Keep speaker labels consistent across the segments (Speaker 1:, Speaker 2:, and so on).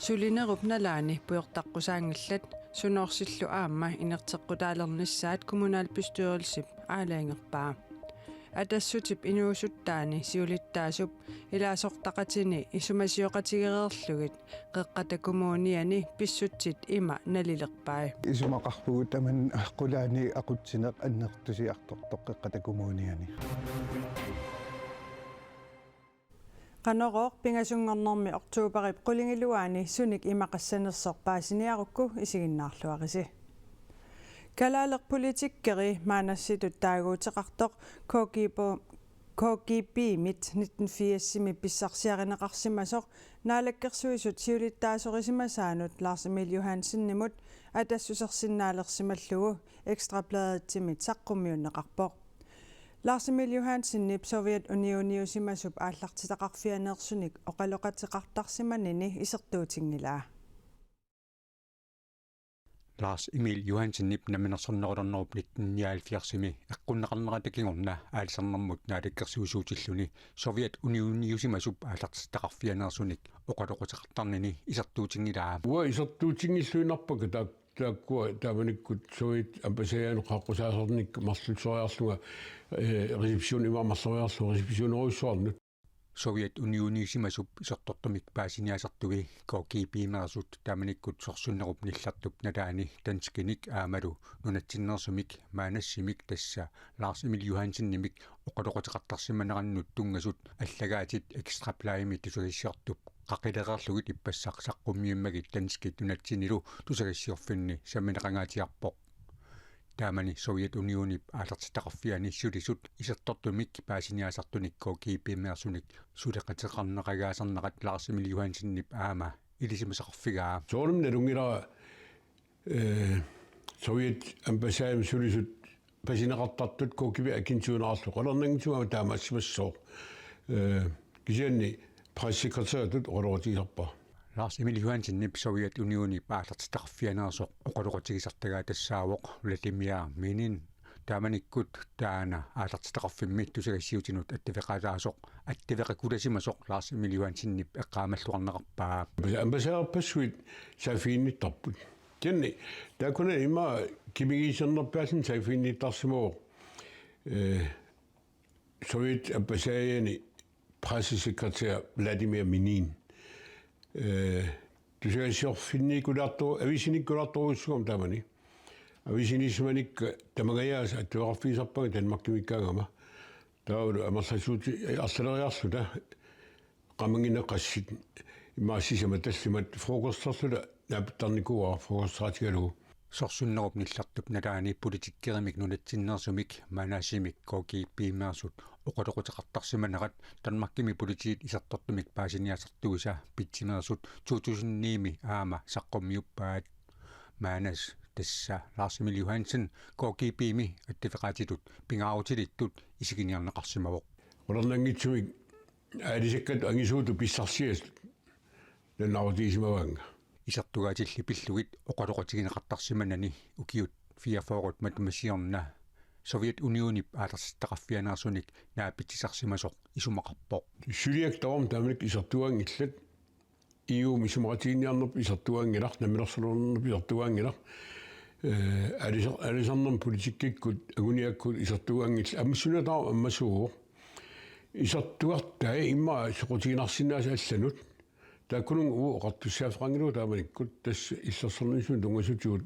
Speaker 1: Sulinerup nalaani puertaqqusaangallat sunoorsillu aamma inerteqqutaalernissaat kommunalbestyrelsip aalaangerpaa atassutip inuusuttaani siulittaasup ilaasortaqatini isumasioqatigereerlugit qeqqatakommuuniani pissutsit ima nalilerpai
Speaker 2: isumaqarpugut aman qulaani aqutsineq annertusiartortoq qeqqatakommuuniani
Speaker 1: qanoqooq pingasunngornermi oktuuparip qulingiluaani sunik imaqassanersorpaasiniarukku isiginnaarluaqisi kalaaleq politikkeri maanassitut taaguuteqartoq KGB-mit 1980 pissarsiarineqarsimasoq naalakkersuisut siulittaasorisimaasaanut Lars Emil Johansen-nimut atassusersinnaalersimallugu Ekstrabladettimit saqqummiunneqarpoq Lars Emil Johansen-nip Sovjet-unioniusimasup aallartitaqarfianeersunik oqaloqatiqartarsimanini isertuutingilaa
Speaker 3: Lars Emil Johansen-nip naminersornerulernerup 1979 eqqunneqarneраtakигорна аалисарнэрмут наалаккерсуусуутиллуни Sovjet-unioniusimasup aallartitaqarfianeersunik oqaloqutiqartarnini isерtuutiнгилаа
Speaker 4: уа исертуутингиллуинарпака тааккуа тааваниккут Совет амбассагаанеқаққусаасерник марлутсориарлуга ресепсион имаамарлориарлу ресепсионеруйссуарнут
Speaker 3: Sovjet-unioniusimasup isertortumik paasiniasartugi KGB-мерсут тааманиккут сорсуннеруп ниллартуп налаани танскиник аамалу нунатсиннерсумик maaнассимик тасса Lars Emil Johansen-nimik oqaloqatiqartarsimanераннут тунгасут аллагаатит экстраплаими тусагиссиартуп qaqileraarlugit ippassaq танскит нунатсинилу тусагиссиорфинни самминеқангаатиарпоқ таамани Совет-унионип аалертитақарфиани сулисут исертортумик паасиниасартуник KGB-мерсуник сулеқатеқарнеқагаасарнеқат Lars Emil Johansen-нип аама илисимасақарфигаа
Speaker 4: соорум налунгила Совет амбассаам сулисут пасинеқартартут KGB акинсуунеқарлу қалернангитуама таамаассимассоо кисианни пресс-секретариатут ороротигерпа
Speaker 3: Lars Emil Johansen-nip Sovjet-unioni paalertitaqarfianeersoq oqaloqutigisartagaa tassaavoq Vladimir Minin taamanikkut taana aalertitaqarfimmi tusagassiutinut attafeqalaasoq attafeqakulasimasoq Lars Emil Johansen-nip eqqaamalluarneqarpaa
Speaker 4: амбассаарпассуит саафиинниттарпут тянни таакуна има кимигисернерпаасин саафиинниттарсимоо Совет амбассааяни пресс-секретар Vladimir Minin тусагиссиорфинникулаарту ависиниккулаарторуссугам таамани ависинисманик тамагаяаса аттуақарфисарпага танмаккимиккаагама таавалу амерласуути арлалериарлута qamangинеқассит имаассисама тассимат фрокостерлута наапиттарникуа фрокостраатигалугу
Speaker 3: сорсуннеруп ниллартуп налаани политиккеримик нунатсиннерсумик maaнаасимик KGB-мерсут oqaloqutiqartarsimanеқат танмаккими политиит исертортумик паасиниасартугиса питсимерсут 2009-ми аама саққуммиуппаат maanas тасса Lars Emil Johansen KGB-ми аттифеқаатилут пингаарутилиттут исигиниарнеқарсимавоқ
Speaker 4: олернангитсумик аалисаккат ангисууту писсарсиас наннаутисимаванга
Speaker 3: исертугаатилли пиллугит oqaloqutiginеқартарсиманани укиут фиафоорут матемасиорна Совет-унионип аалертитақарфианеерсуник наапитсисарсимасоқ исумақарпоқ
Speaker 4: сулиак таорм тааманик исертуангиллат EU мисумақатиинниарнерп исертуангилар намилерсалуарнерп исертуангилар алисарнерм политиккиккут агуниаккут исертуангилла аммассунатаа аммасуу исертуартаа имма соқутигинарсинааса алланут тааккунун уу оқартуссаафеқангилу тааманиккут тасс иллерсернисун тунгасутигут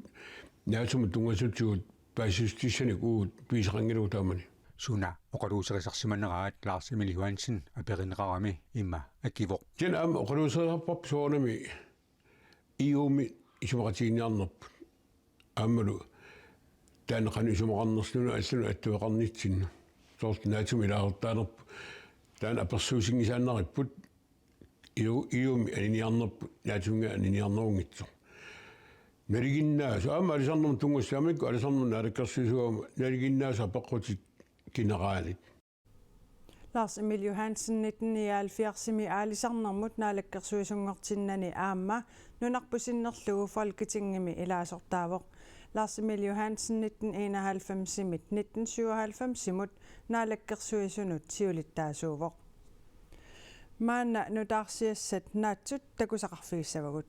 Speaker 4: наатуму тунгасутигут паасистисаник уут писақангилу таамани
Speaker 3: суна оқалуусерисарсиманераат Lars Emil Johansen аперинеқарами имма акивоқ
Speaker 4: тен ам оқалуусерисарпап соонами EU-ми исумақатиинниарнерп аамалу таанеқани исумақарнерслуна аллуна аттуеқарнитсинна соорт наатуми илаартаанерп таана аперсуусингисааннариппут EU-ми аниниарнерп наатунга аниниарнерунгитсо наригиннааса аама алисарнерм тунгуссаамикку алисарнерм наалаккерсисуама наригиннааса пеққутит кинерааlit
Speaker 1: Lars Emil Johansen 1979 aalisarnermut naalakkersuisungortinnani aamma nunarpusinnerlugu folketingimi ilaasortaavoq Lars Emil Johansen 1991-imit 1997-imut naalakkersuisunut siulittaasuuvoq maanna nutaarsiassat naatsut takusaqarfigissavagut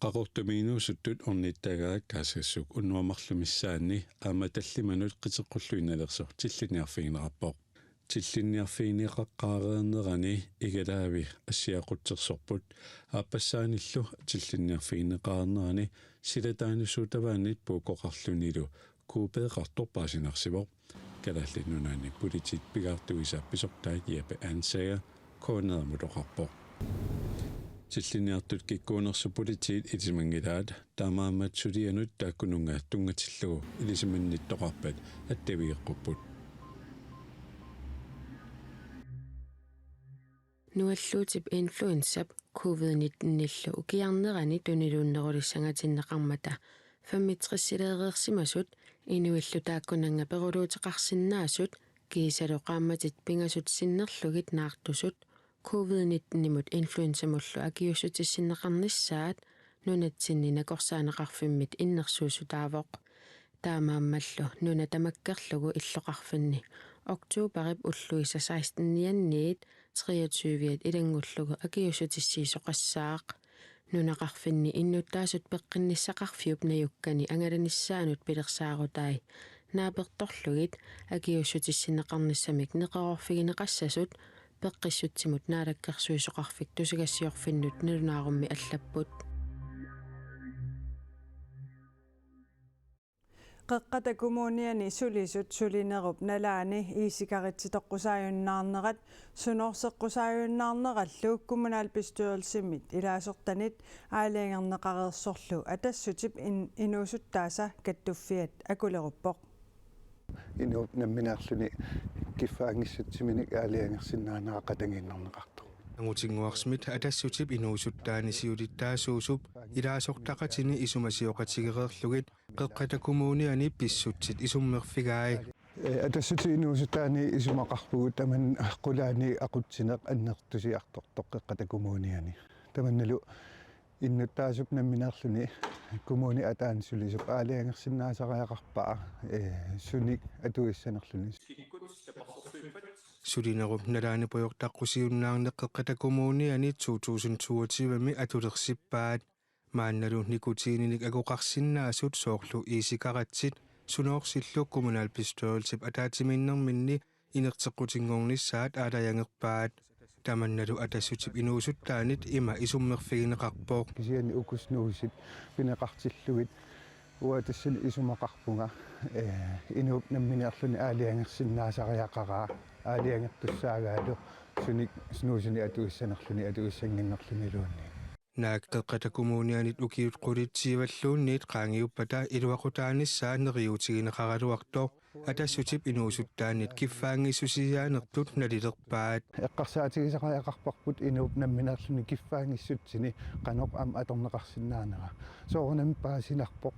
Speaker 5: qaqortumiinuusuttut orniittagaak kaasassuk unnuamarlumissaanni aama tallimanut qiteqqulluinnalersoq tilliniarfiginerappoq tilliniarfigineqaqqaareernerani igalaavi assiaqutsersorput aapassaanillu tilliniarfigineqaanerani silataanussuutavaanit puukoqarlunilu kuupeeqartorpaasinarsivoq kalallinnunaani politit pigaartuisaappisortaat Jeppe Ansager kooneermutoqarpoq tilliniartut kikkuunersu politit itimangilaat taamaammatsulianut taakkununga tungatillugu ilisimannittoqarpat attavigeqqupput
Speaker 6: nualluutip influenssap covid-19 ukiarnerani tuniluunnerulissangatinneqarmata 65-sileereersimasut inuillu taakkunanga peruluuteqarsinnaasut kiisaloqaammatit pingasut sinnerlugit naartusut covid-19-nimut influenssamullu akiussutissineqarnissaat nunatsinninaqorsaaneqarfimmit innersuusutaavoq taamaammallu nuna tamakkerlugu illoqarfinni oktuuparip ulluisa 16-nianniit 23 ilangullugu akiussutissiisoqassaaq nunaqarfinni innuttaasut peqqinnisaqarfiup najukkani angalanissaanut pilersaarutaai naapertorlugit akiussutissineqarnissamik neqerorfigineqassasut peqqissutsimut naalakkersuisoqarfik tusigassiorfinnut nalunaarummi allapput
Speaker 1: qeqqatakumuuniani sulisut sulinerup nalaani iisikarititoqqusaajunnaarnerat sunoorseqqusaajunnaarnerallu kommunalbestyrelsimit ilaasortanit aaliangerneqareersorlu atassutip inuusuttaasa kattuffiat akuleruppoq
Speaker 2: Inuup namminaarluni kiffaangissutiminik aaliangersinnaanera qatangiinnerneqartoq
Speaker 7: Angutinguarsmit atassutip inuusuttaani siulittaasuusup ilaasortaqatini isumasiоqatigereerlugit qeqqatakumuuniani pissutsit isummerfigaai
Speaker 2: атассути инуусутаани исумақарпугут таман қулаани ақутсинеқ аннертусиарторtoq qeqqatakumuuniani таманналу иннуттаасуп намминерлүни кумууни атаан сулисуп аалиангерсиннаасариақарпаа суник атуиссанерлүни
Speaker 7: sulinerup nalaani pojortaqqusиуннаарне qeqqatakumuuniani 2022-ми атулерсиппаат маанналу никутиининик акоқарсиннаасут соорlu иисикаратсит суноорсиллу kommunalbestyrelsip ataatiminnerminni inerteqqutinnguornissaat aalajangerpaat tamannalu atassutip inuusuttaanit ima isummerfigineqarpooq
Speaker 2: кисиани укуснуусит пинеқартиллугит уатассани исумақарпунга инууп намминерлүни аалиангерсиннаасариақараа аалиангертуссаагаалу суник снуусини атуиссанерлүни атуиссангиннерлүни луунни
Speaker 7: naak qeqqatakumuunianit ukiut qulitsiivalluunniit qaangiuppata iluaqutaanissaa neriutigineqaraluartoq atassutip inuusuttaanit kiffaangissusiyaanertut nalilerpaat
Speaker 2: эққарсаатигисақариақарпарпут инууп намминерлүни киффаангиссутсини қаноқ ам аторнеқарсинаанера соорнам паасинарпоқ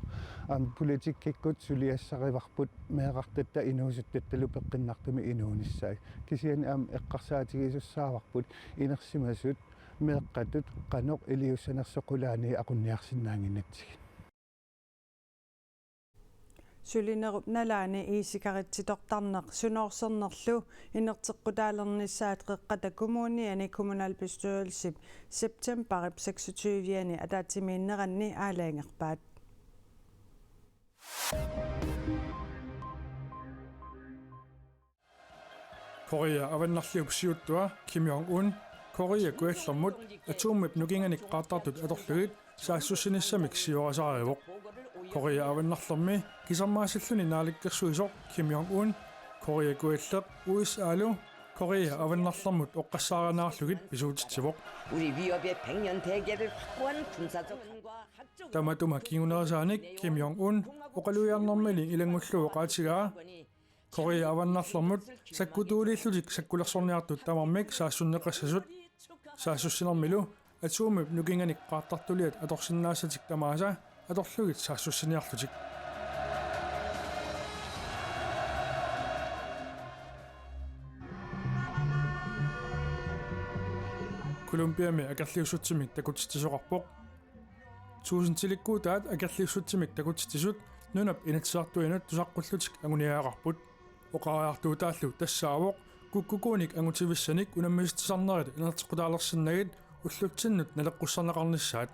Speaker 2: ам политиккиккут сулиассариварпут меэқартатта инуусуттатталу пеққиннартами инуунissaai кисиани ам эққарсаатигисуссааварпут инерсимасут меэққатут қаноқ илиуссанерсоқулаани ақунниарсинаангиннатсиг
Speaker 1: sulinerup nalaani iisikarititoqtarneq sunoorsernerlu inerteqqutaalernissaat qeqqatakumuuniani kommunalbestyrelsip septemberip 26-ani ataatimiinneranni aalaangerpaat
Speaker 8: Korea avannarliupsiuttua Kim Jong-un Korea kuallermut atuummip nukinganik qaattartut atorlugit saassussinnissamik siorasarivoq Korea avannarlermi kisarmaasilluni naalikkersuisoq Kim Jong-un Korea kualleq USAlu Korea avannarlermut oqqassaaranаарlugit pisuutitsivoq
Speaker 9: 우리 위협의 100년 대계를 확고한 군사적 한과 학적
Speaker 8: tamatuma kingunerisaanik Kim Jong-un oqaluiarnermili ilangulluoqaatigaa Korea avannarlermut sakkutuulillutik sakkulersorniartut tamarmik saassunneqassasut saassussinermilu atuummip nukinganik qaattartuliat atorsinnaasatik tamaasa atorlugit saassussiniarlutik Kolumbiami akerliussutsimik takutitisoqarpoq suusintilikkuutaat akerliussutsimik takutitisut nunap inatsiartuinut tusaqqullutik anguniaaqarput oqariartuutaallu tassaavoq kukkukuunik angutivissanik unammistisarnerit inertequtaalersinnagit уллутсиннут налеққуссарнеқарнissaat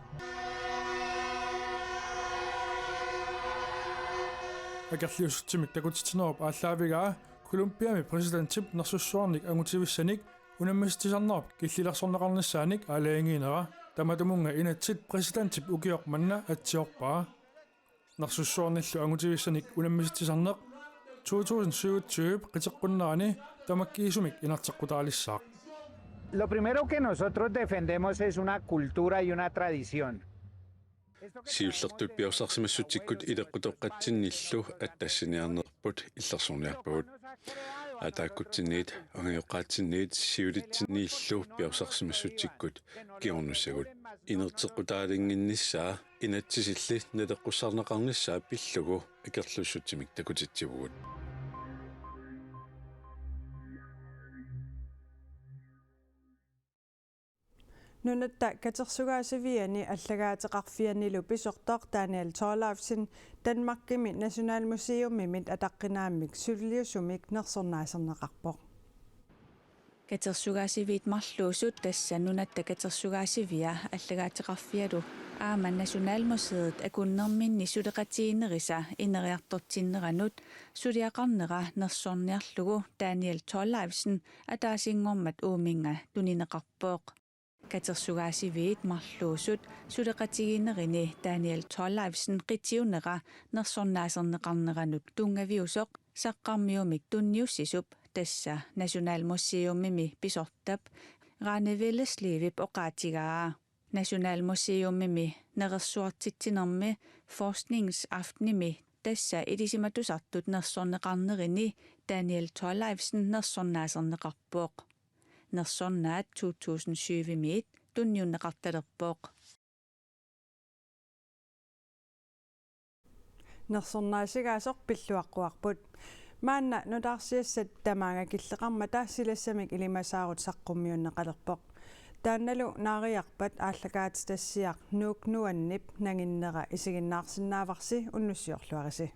Speaker 8: акерлиуссутсимик такутитинеруп ааллаавигаа Колумбиами президентип нерсуссуарник ангутивиссаник унаммаситисарнеруп киллилерсорнеқарниссааник аалаангиинера таматумунга инатсит президентип укиоқ манна атсиорпаа нерсуссуарниллу ангутивиссаник унаммаситисарнеқ 2027 qiteqqunnerani tamakkiisumik inarteqqutaalissaaq.
Speaker 10: Lo primero que nosotros defendemos es una cultura y una tradición.
Speaker 5: Siullertut piursarsimassutikkut ileqqutоққатсинниллу аттассиниарнерпут иллерсорниарпагут атааккутсинниит ангиоққаатсинниит сиулитсиннииллу piursarsimassutikkut киорнуссагут инертеққутаалингиннissaa инатсисилли налеққуссарнеқарнissaa пиллугу акерлуссутсимик такутитсивгут
Speaker 1: Nunatta katersugaasiviani allagaatеқарфианилу писортоқ Daniel Thorleifsen Danmarkimi Nationalmuseumimit атаққинааммик суллиусумик нерсорнаасернеқарпоқ
Speaker 11: katersugaasivit marluusut tassa nunatta katersugaasivia allagaatеқарфиалу аама Nationalmuseet акуннэрминни сулеқатиинериса инериартортиннеранут сулиақарнера нерсорниарлугу Daniel Thorleifsen атаасингормат ууминга тунинеқарпоқ katersugaasivit marluusut suleqatigiinerini Daniel Thorleifsen qitiunera nersornaaserneqarneranut tungaviusoq saqqarmiumik tunniussisup tassa Nationalmuseumimi pisortap Ranevillesliivip oqaatigaa Nationalmuseumimi neressuartitsinermi forskningsaftenimi tassa idisimatusartut nersorneqarnerini Daniel Thorleifsen nersornaaserneqarpooq nersornaat 2007 tunniunneqartalerpooq
Speaker 1: нерсорнаасигааsoq пиллуаққуарпут маанна нутаарсиассат тамаага киллеқарма таассилассамик илимасаарут саққуммиуннеқалерпоқ таанналу наариарпат ааллагаати тассиақ нуук нуаннип нагиннера исигиннаарсинааварси уннуссиорлуариси